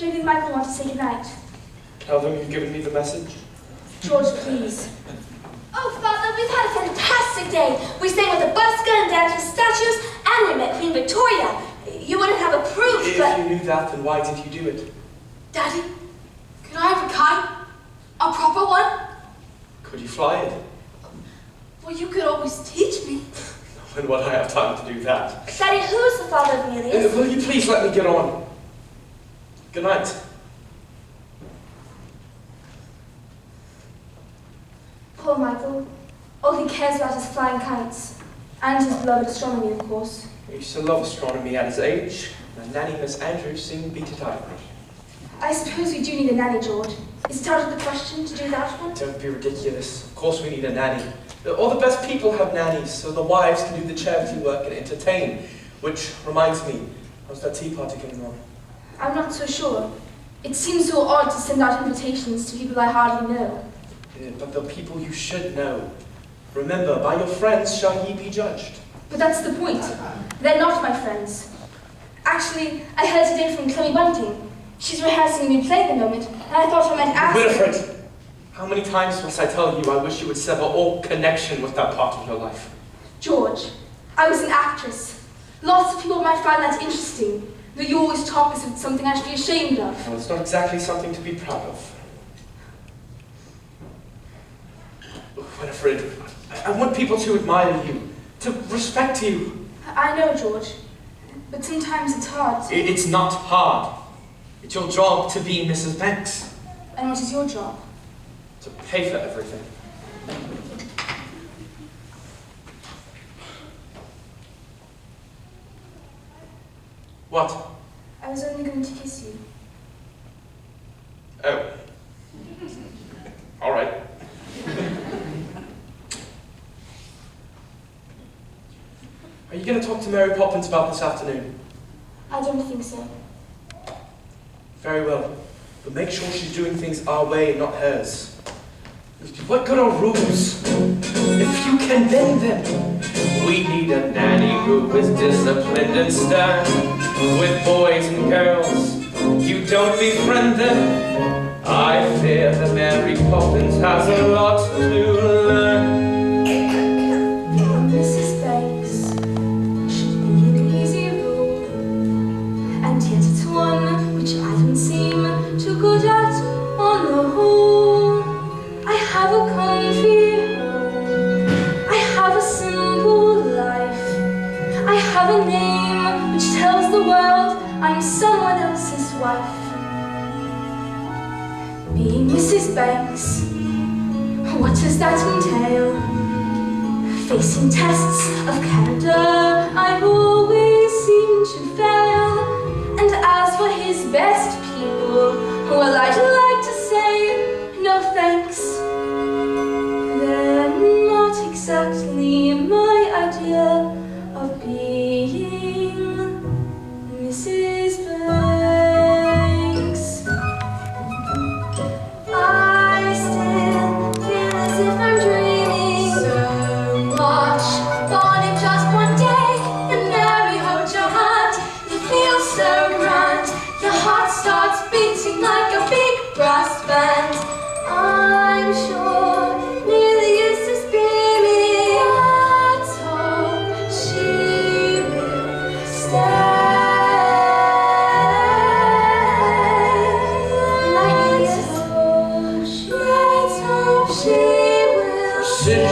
Jodie and Michael want to say goodnight. Tell them you've given me the message. George, please. Oh, Father, we've had a fantastic day. We stayed with the busker and danced with statues, and we met Queen Victoria. You wouldn't have approved, but... If you knew that, then why did you do it? Daddy, could I have a kite? A proper one? Could you fly it? Well, you could always teach me. When would I have time to do that? Daddy, who is the father of Amelia? Will you please let me get on? Good night. Poor Michael. All he cares about is flying kites. And his beloved astronomy, of course. He used to love astronomy at his age. And Nanny Miss Andrews soon beat it out of me. I suppose we do need a nanny, George. Is it out of the question to do that one? Don't be ridiculous. Of course we need a nanny. All the best people have nannies, so the wives can do the charity work and entertain. Which reminds me, how's that tea party going on? I'm not so sure. It seems so odd to send out invitations to people I hardly know. Yeah, but the people you should know. Remember, by your friends shall ye be judged. But that's the point. They're not my friends. Actually, I heard today from Chloe Bunting. She's rehearsing a new play at the moment, and I thought I might ask her. Winifred! How many times must I tell you I wish you would sever all connection with that part of your life? George, I was an actress. Lots of people might find that interesting, but you always talk as if it's something I should be ashamed of. Well, it's not exactly something to be proud of. Winifred, I want people to admire you, to respect you. I know, George, but sometimes it's hard. It's not hard. It's your job to be Mrs. Banks. And what is your job? To pay for everything. What? I was only going to kiss you. Oh. All right. Are you going to talk to Mary Poppins about this afternoon? I don't think so. Very well. But make sure she's doing things our way, not hers. What good are rules if you can bend them? We need a nanny who is disciplined and stern. With boys and girls, you don't befriend them. I fear that Mary Poppins has a lot to learn. Mrs. Banks should be an easy rule, and yet it's one which I don't seem too good at on the whole. I have a country home, I have a simple life, I have a name which tells the world I'm someone else's wife. Being Mrs. Banks, what does that entail? Facing tests of Canada, I always seem to fail. And as for his best people, well, I'd like to say no thanks. They're not exactly my idea of being Mrs. Banks. I still feel as if I'm dreaming so much. Born in just one day, and Mary holds your hand. You feel so grand. Your heart starts beating like a big brass band. I'm sure nearly used to beaming. Let's hope she will stay. Let's hope she will stay.